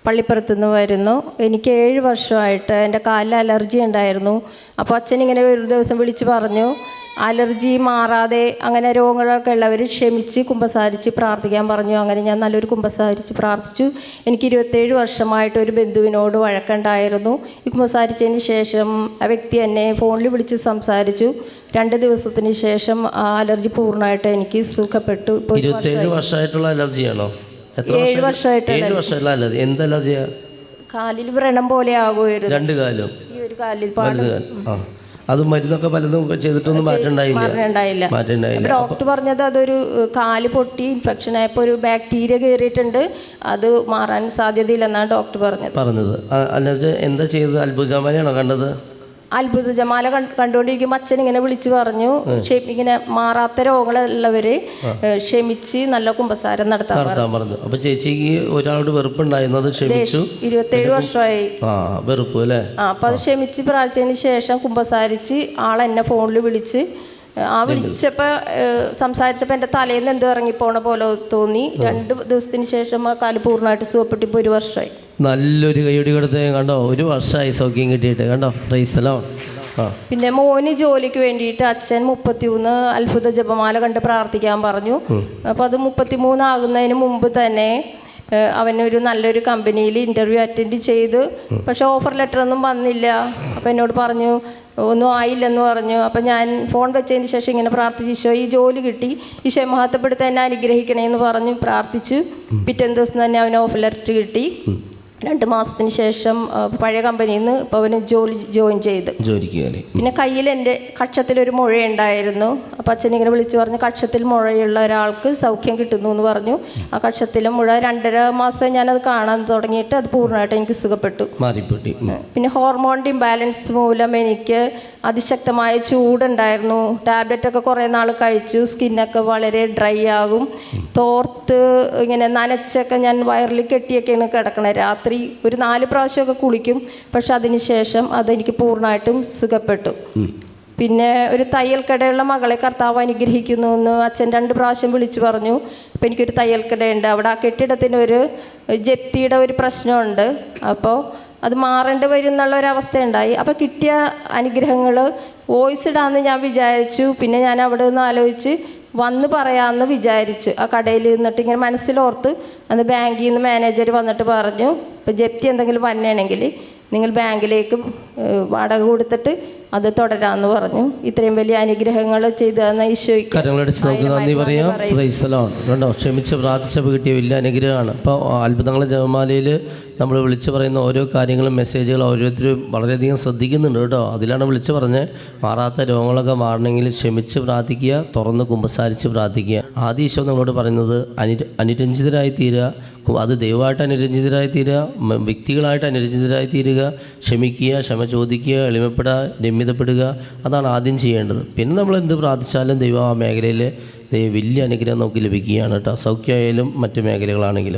പള്ളിപ്പുറത്തു നിന്ന് വരുന്നു. എനിക്ക് 7 വർഷമായിട്ട് എൻ്റെ കാലിൽ അലർജി ഉണ്ടായിരുന്നു. അപ്പോൾ അച്ഛനിങ്ങനെ ഒരു ദിവസം വിളിച്ച് പറഞ്ഞു, അലർജി മാറാതെ അങ്ങനെ രോഗങ്ങളൊക്കെ ഉള്ളവർ ക്ഷമിച്ച് കുമ്പസാരിച്ച് പ്രാർത്ഥിക്കാൻ പറഞ്ഞു. അങ്ങനെ ഞാൻ നല്ലൊരു കുമ്പസാരിച്ച് പ്രാർത്ഥിച്ചു. എനിക്ക് 27 വർഷമായിട്ട് ഒരു ബന്ധുവിനോട് വഴക്കുണ്ടായിരുന്നു. ഈ കുമ്പസാരിച്ചതിന് ശേഷം ആ വ്യക്തി എന്നെ ഫോണിൽ വിളിച്ച് സംസാരിച്ചു. 2 ദിവസത്തിന് ശേഷം ആ അലർജി പൂർണ്ണമായിട്ട് എനിക്ക് സുഖപ്പെട്ടു. 27 വർഷമായിട്ടുള്ള അലർജിയാണോ? 7 വർഷമായിട്ടുള്ള അലർജി. എന്ത് അലർജിയാ? കാലിൽ വ്രണം പോലെ ആകുമായിരുന്നു. 2 കാലും? ഈ ഒരു കാലിൽ അത് മരുന്നൊക്കെ പലതും ചെയ്തിട്ടൊന്നും മാറ്റണ്ടായില്ല. ഡോക്ടർ പറഞ്ഞത് അതൊരു കാല് പൊട്ടി ഇൻഫെക്ഷൻ ആയപ്പോൾ ഒരു ബാക്ടീരിയ കയറിയിട്ടുണ്ട്, അത് മാറാൻ സാധ്യതയില്ലെന്നാണ് ഡോക്ടർ പറഞ്ഞത്. അല്ലാതെ എന്താ ചെയ്തത്? അത്ഭുതമാലയാണോ കണ്ടത്? അത്ഭുത ജമാല കണ്ടുകൊണ്ടിരിക്കുമ്പോൾ അച്ഛൻ ഇങ്ങനെ വിളിച്ചു പറഞ്ഞു, ഇങ്ങനെ മാറാത്ത രോഗങ്ങളുള്ളവർ ക്ഷമിച്ച് നല്ല കുമ്പസാരം നടത്താൻ പറഞ്ഞു. അപ്പൊ ചേച്ചിക്ക് ഒരാളോട് വെറുപ്പുണ്ടായിരുന്നത് ക്ഷമിച്ചു. 27 വർഷമായി വെറുപ്പ് അല്ലേ? അപ്പൊ അത് ക്ഷമിച്ച് പ്രാർത്ഥിച്ചതിന് ശേഷം കുമ്പസാരിച്ച് ആളെന്നെ ഫോണിൽ വിളിച്ച് വിളിച്ചപ്പോൾ സംസാരിച്ചപ്പോൾ എൻ്റെ തലേന്ന് എന്തോ ഇറങ്ങിപ്പോണ പോലെ തോന്നി. 2 ദിവസത്തിന് ശേഷം ആ കാല് പൂർണ്ണമായിട്ട് സുഖപ്പെട്ട് ഇപ്പോൾ 1 വർഷമായി. നല്ലൊരു കൈയടി കൊടുത്ത് കണ്ടോ, 1 വർഷമായി സൗഖ്യം കിട്ടിയിട്ട് കണ്ടോ. പ്രൈസലോ. പിന്നെ മോന് ജോലിക്ക് വേണ്ടിയിട്ട് അച്ഛൻ 33 അത്ഭുത ജപമാല കണ്ട് പ്രാർത്ഥിക്കാൻ പറഞ്ഞു. അപ്പോൾ അത് 33 ആകുന്നതിന് മുമ്പ് തന്നെ അവനൊരു നല്ലൊരു കമ്പനിയിൽ ഇൻ്റർവ്യൂ അറ്റൻഡ് ചെയ്ത്, പക്ഷേ ഓഫർ ലെറ്റർ ഒന്നും വന്നില്ല. അപ്പോൾ എന്നോട് പറഞ്ഞു ഒന്നും ആയില്ലെന്ന് പറഞ്ഞു. അപ്പം ഞാൻ ഫോൺ വെച്ചതിന് ശേഷം ഇങ്ങനെ പ്രാർത്ഥിച്ചു, ഈശോ ഈ ജോലി കിട്ടി, ഈശോ മഹത്വപ്പെടുത്തി എന്നെ അനുഗ്രഹിക്കണേന്ന് പറഞ്ഞു പ്രാർത്ഥിച്ചു. പിറ്റേ ദിവസം തന്നെ അവന് ഓഫർ ലെറ്റർ കിട്ടി. 2 മാസത്തിന് ശേഷം പഴയ കമ്പനിയിൽ നിന്ന് ഇപ്പോൾ അവന് ജോയിൻ ചെയ്ത് ജോലിക്ക് കയറി. പിന്നെ കയ്യിൽ എൻ്റെ കക്ഷത്തിലൊരു മുഴയുണ്ടായിരുന്നു. അപ്പോൾ അച്ഛനിങ്ങനെ വിളിച്ച് പറഞ്ഞു, കക്ഷത്തിൽ മുഴയുള്ള ഒരാൾക്ക് സൗഖ്യം കിട്ടുന്നു എന്ന് പറഞ്ഞു. ആ കക്ഷത്തിലെ മുഴ 2.5 മാസം ഞാനത് കാണാൻ തുടങ്ങിയിട്ട് അത് പൂർണ്ണമായിട്ട് എനിക്ക് സുഖപ്പെട്ടു. പിന്നെ ഹോർമോണിൻ്റെ ഇംബാലൻസ് മൂലം എനിക്ക് അതിശക്തമായ ചൂടുണ്ടായിരുന്നു. ടാബ്ലറ്റൊക്കെ കുറേ നാൾ കഴിച്ചു. സ്കിന്നൊക്കെ വളരെ ഡ്രൈ ആകും. തോർത്ത് ഇങ്ങനെ നനച്ചൊക്കെ ഞാൻ വയറിൽ കെട്ടിയൊക്കെയാണ് കിടക്കണത്. രാത്രി ഒരു 4 പ്രാവശ്യമൊക്കെ കുളിക്കും. പക്ഷെ അതിന് ശേഷം അതെനിക്ക് പൂർണ്ണമായിട്ടും സുഖപ്പെട്ടു. പിന്നെ ഒരു തയ്യൽ കടയുള്ള മകളെ കർത്താവ് അനുഗ്രഹിക്കുന്നു എന്ന് അച്ഛൻ 2 പ്രാവശ്യം വിളിച്ചു പറഞ്ഞു. അപ്പോൾ എനിക്കൊരു തയ്യൽ കടയുണ്ട്. അവിടെ ആ കെട്ടിടത്തിനൊരു ജപ്തിയുടെ ഒരു പ്രശ്നമുണ്ട്. അപ്പോൾ അത് മാറേണ്ടി വരും എന്നുള്ളൊരവസ്ഥയുണ്ടായി. അപ്പോൾ കിട്ടിയ അനുഗ്രഹങ്ങൾ വോയിസ് ഇടാമെന്ന് ഞാൻ വിചാരിച്ചു. പിന്നെ ഞാൻ അവിടെ നിന്ന് ആലോചിച്ച് വന്ന് പറയാമെന്ന് വിചാരിച്ചു. ആ കടയിൽ നിന്നിട്ട് ഇങ്ങനെ മനസ്സിലോർത്ത് അന്ന് ബാങ്കിൽ നിന്ന് മാനേജർ വന്നിട്ട് പറഞ്ഞു, ഇപ്പോൾ ജപ്തി എന്തെങ്കിലും വന്നേണെങ്കിൽ നിങ്ങൾ ബാങ്കിലേക്ക് വാടക കൊടുത്തിട്ട് അത് തുടരാമെന്ന് പറഞ്ഞു. ഇത്രയും വലിയ അനുഗ്രഹങ്ങൾ ചെയ്തു തന്ന ഈശോയ്ക്ക് കരങ്ങളടിച്ച് നമുക്ക് നന്ദി പറയാം. Praise the Lord. കണ്ടോ, ക്ഷമിച്ച് പ്രാർത്ഥിച്ചപ്പോൾ കിട്ടിയ വലിയ അനുഗ്രഹമാണ്. അപ്പോൾ അത്ഭുതങ്ങളുടെ ജപമാലയിൽ നമ്മൾ വിളിച്ചു പറയുന്ന ഓരോ കാര്യങ്ങളും മെസ്സേജുകളും ഓരോരുത്തരും വളരെയധികം ശ്രദ്ധിക്കുന്നുണ്ട് കേട്ടോ. അതിലാണ് വിളിച്ചു പറഞ്ഞ് മാറാത്ത രോഗങ്ങളൊക്കെ മാറണമെങ്കിൽ ക്ഷമിച്ച് പ്രാർത്ഥിക്കുക, തുറന്ന് കുമ്പസാരിച്ച് പ്രാർത്ഥിക്കുക. ആദ്യ ഈശോ നമ്മളോട് പറയുന്നത് അനുരഞ്ജിതരായി തീരുക, അത് ദൈവമായിട്ട് അനുരഞ്ജിതരായി തീരുക, വ്യക്തികളായിട്ട് അനുരഞ്ജിതരായി തീരുക, ക്ഷമിക്കുക, ക്ഷമ ചോദിക്കുക, എളിമപ്പെടുക, രമ്യതപ്പെടുക. അതാണ് ആദ്യം ചെയ്യേണ്ടത്. പിന്നെ നമ്മൾ എന്ത് പ്രാർത്ഥിച്ചാലും ദൈവം ആ മേഖലയിൽ വലിയ അനുഗ്രഹം നമുക്ക് ലഭിക്കുകയാണ് കേട്ടോ. സൗഖ്യമായാലും മറ്റു മേഖലകളാണെങ്കിലും.